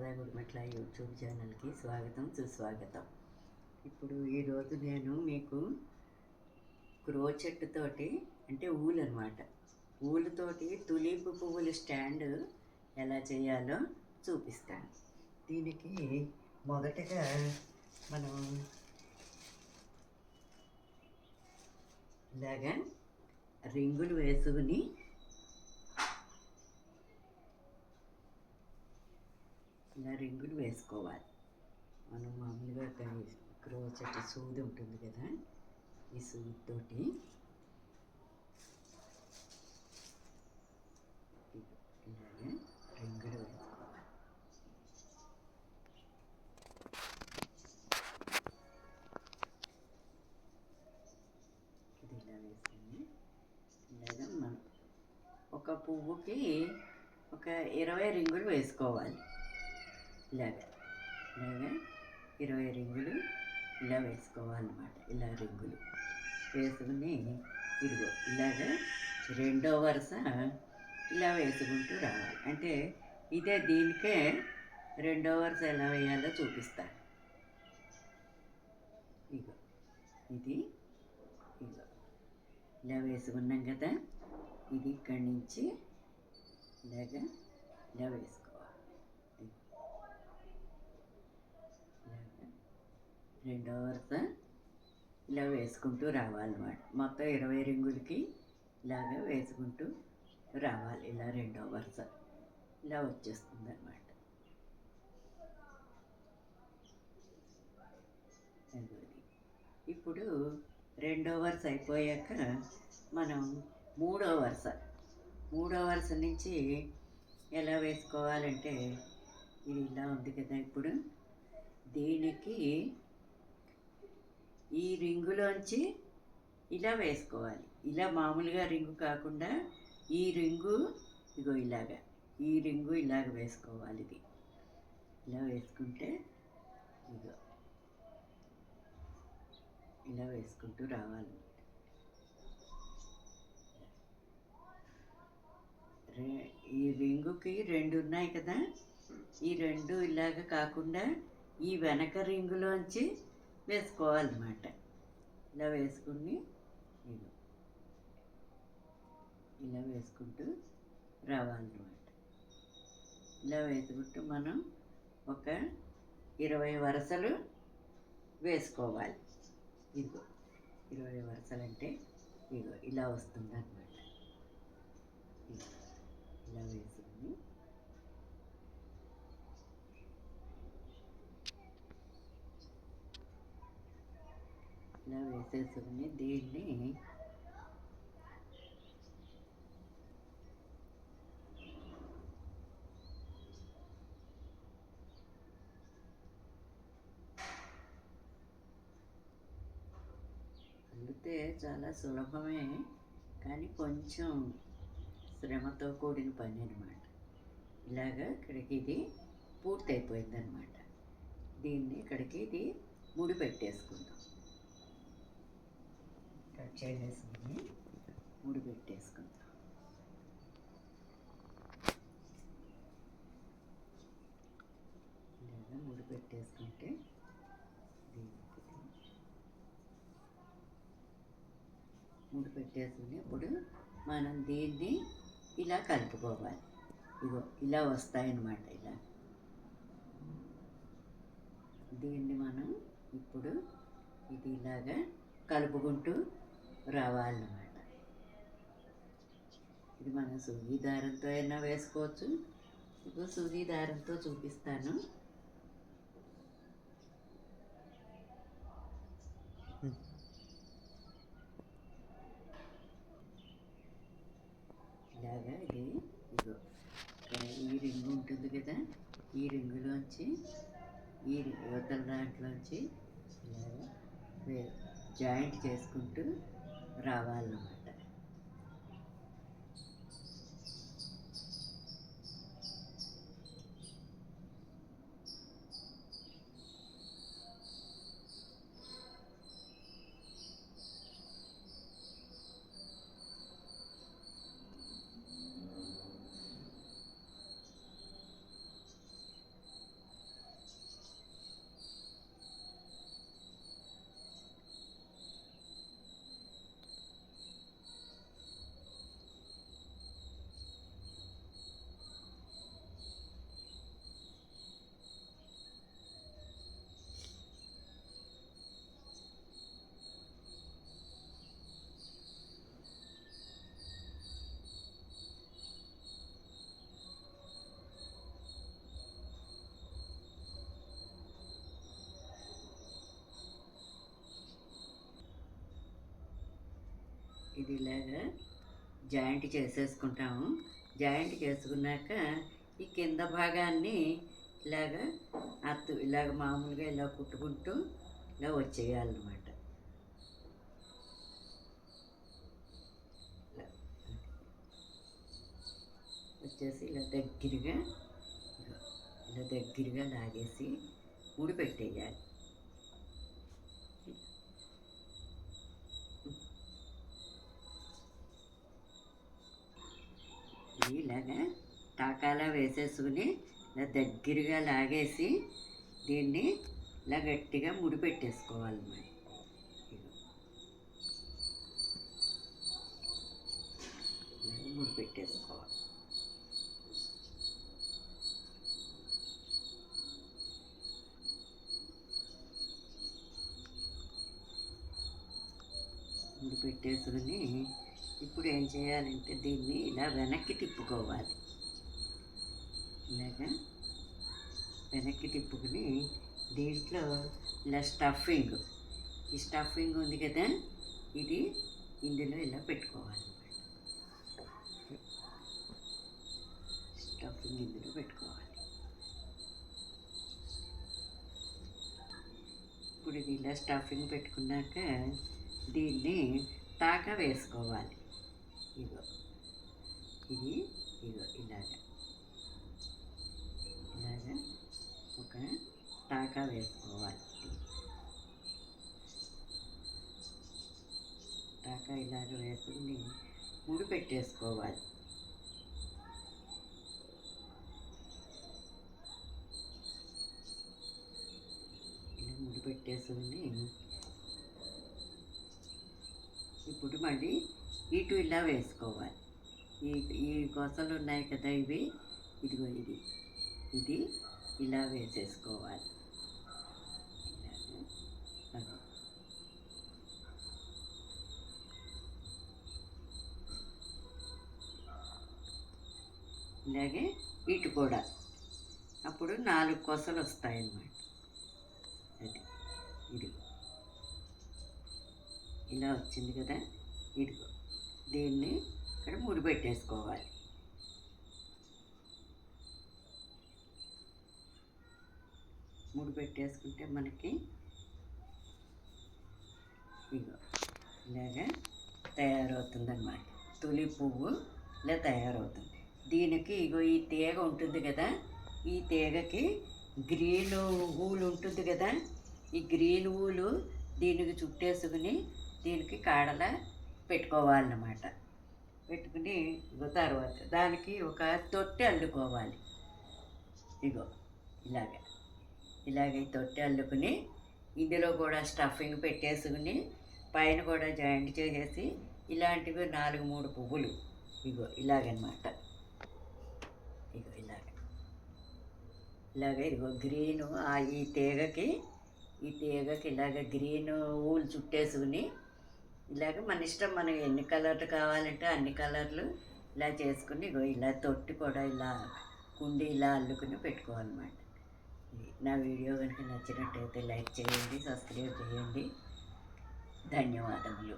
Sharada Gudimetla YouTube ఛానల్కి స్వాగతం సుస్వాగతం. ఇప్పుడు ఈరోజు నేను మీకు క్రోచెట్ తోటి అంటే ఊలు అనమాట, ఊలుతోటి తులిప్ పువ్వుల స్టాండ్ ఎలా చేయాలో చూపిస్తాను. దీనికి మొదటగా మనం ఇలాగా రింగులు వేసుకుని ఇలా రింగులు వేసుకోవాలి. మనం మామూలుగా క్రోచెట్ సూది ఉంటుంది కదా, ఈ సూదితోటి ఇలాగే రింగులు వేసుకోవాలి. ఇది ఇలా వేసుకుని ఇలాగా మనం ఒక పువ్వుకి ఒక 20 రింగులు వేసుకోవాలి. ఇలాగా 20 రింగులు ఇలా వేసుకోవాలన్నమాట. ఇలా రింగులు వేసుకుని ఇదిగో ఇలాగా రెండో వరుస ఇలా వేసుకుంటూ రావాలి. అంటే ఇదే దీనికే రెండో వరుస ఎలా వేయాలో చూపిస్తాను. ఇగో ఇది ఇగో ఇలా వేసుకున్నాం కదా, ఇది ఇక్కడి నుంచి ఇలాగా ఇలా వేసుకోవాలి. రెండో వరుస ఇలా వేసుకుంటూ రావాలన్నమాట. మొత్తం 20 రింగులకి ఇలాగ వేసుకుంటూ రావాలి. ఇలా రెండో వరుస ఇలా వచ్చేస్తుంది అన్నమాట. ఇప్పుడు రెండో వరుస అయిపోయాక మనం మూడో వరుస నుంచి ఎలా వేసుకోవాలంటే ఇది ఇలా ఉంది కదా, ఇప్పుడు దీనికి ఈ రింగులోంచి ఇలా వేసుకోవాలి. ఇలా మామూలుగా రింగు కాకుండా ఈ రింగు ఇగో ఇలాగా, ఈ రింగు ఇలాగ వేసుకోవాలి. ఇది ఇలా వేసుకుంటే ఇగో ఇలా వేసుకుంటూ రావాలి. ఈ రింగుకి 2 ఉన్నాయి కదా, ఈ 2 ఇలాగ కాకుండా ఈ వెనక రింగులోంచి వేసుకోవాలన్నమాట. ఇలా వేసుకుని ఇలా వేసుకుంటూ రావాలన్నమాట. ఇలా వేసుకుంటూ మనం ఒక 20 వరుసలు వేసుకోవాలి. ఇదిగో 20 వరుసలు అంటే ఇదిగో ఇలా వస్తుంది అన్నమాట. ఇలా వేసుకుని ఇలా వేసేసుకుని దీన్ని అల్లితే చాలా సులభమే, కానీ కొంచెం శ్రమతో కూడిన పని అనమాట. ఇలాగా ఇక్కడికి ఇది పూర్తయిపోయింది అనమాట. దీన్ని ఇక్కడికి ఇది ముడి పెట్టేసుకుందాం. కట్ చేసేసుకుని ముడి పెట్టేసుకుందాం. ఇలాగా ముడి పెట్టేసుకుంటే ముడి పెట్టేసుకుని ఇప్పుడు మనం దీన్ని ఇలా కలుపుకోవాలి. ఇగో ఇలా వస్తాయన్నమాట. ఇలా దీన్ని మనం ఇప్పుడు ఇది ఇలాగా కలుపుకుంటూ రావాలన్నమాట. ఇది మనం సూది దారంతో అయినా వేసుకోవచ్చు. ఇప్పుడు సూది దారంతో చూపిస్తాను. ఇలాగా ఇది ఇగో ఈ రింగు ఉంటుంది కదా, ఈ రింగులోంచి ఈ యువతల దాంట్లోంచి ఇలాగా జాయింట్ చేసుకుంటూ రావాలన్నమాట. ఇది ఇలాగా జాయింట్ చేసేసుకుంటాము. జాయింట్ చేసుకున్నాక ఈ కింద భాగాన్ని ఇలాగా ఇలాగ మామూలుగా ఇలా కుట్టుకుంటూ ఇలా వచ్చేయాలన్నమాట. వచ్చేసి ఇలా దగ్గరగా లాగేసి ముడి పెట్టేయాలి. ఇలాగా టాకాలా వేసేసుకుని ఇలా దగ్గరగా లాగేసి దీన్ని ఇలా గట్టిగా ముడి పెట్టేసుకోవాలి. మరి ముడి పెట్టేసుకోవాలి. ముడి పెట్టేసుకుని ఇప్పుడు ఏం చేయాలంటే దీన్ని ఇలా వెనక్కి తిప్పుకోవాలి. ఇలాగా వెనక్కి తిప్పుకుని దీంట్లో ఇలా ఈ స్టఫింగ్ ఉంది కదా, ఇది ఇందులో ఇలా పెట్టుకోవాలి. స్టఫింగ్ ఇందులో పెట్టుకోవాలి. ఇప్పుడు ఇది ఇలా స్టఫింగ్ పెట్టుకున్నాక దీన్ని టాకా వేసుకోవాలి. ఇగో ఇలాగా ఒక టాకా వేసుకోవాలి. టాకా ఇలాగ వేసుకుని ముడి పెట్టేసుకోవాలి. ఇలా ముడి పెట్టేసుకుని ఇప్పుడు మళ్ళీ ఇటు ఇలా వేసుకోవాలి. ఈ కొసలు ఉన్నాయి కదా, ఇదిగో ఇది ఇలా వేసేసుకోవాలి. ఇలాగే ఇటు కూడా అప్పుడు 4 కొసలు వస్తాయన్నమాట. ఇదిగో ఇలా వచ్చింది కదా, ఇదిగో దీన్ని ఇక్కడ ముడి పెట్టేసుకోవాలి. ముడి పెట్టేసుకుంటే మనకి ఇగో ఇలాగా తయారవుతుందన్నమాట. తులి పువ్వు ఇలా తయారవుతుంది. దీనికి ఇగో ఈ తీగ ఉంటుంది కదా, ఈ తీగకి గ్రీన్ ఊలు ఉంటుంది కదా, ఈ గ్రీన్ ఊలు దీనికి చుట్టేసుకుని దీనికి కాడల పెట్టుకోవాలన్నమాట. పెట్టుకుని తర్వాత దానికి ఒక తొట్టె అల్లుకోవాలి. ఇగో ఇలాగే తొట్టె అల్లుకుని ఇందులో కూడా స్టఫింగ్ పెట్టేసుకుని పైన కూడా జాయింట్ చేసేసి ఇలాంటివి 4-3 పువ్వులు ఇలాగనమాట. ఇదిగో గ్రీను ఈ తీగకి ఇలాగ గ్రీన్ ఊలు చుట్టేసుకుని ఇలాగ మన ఇష్టం, మనకి ఎన్ని కలర్లు కావాలంటే అన్ని కలర్లు ఇలా చేసుకుని ఇలా తొట్టి కూడా ఇలా కుండి ఇలా అల్లుకుని పెట్టుకోవాలన్నమాట. నా వీడియో కనుక నచ్చినట్టయితే లైక్ చేయండి, సబ్స్క్రైబ్ చేయండి. ధన్యవాదములు.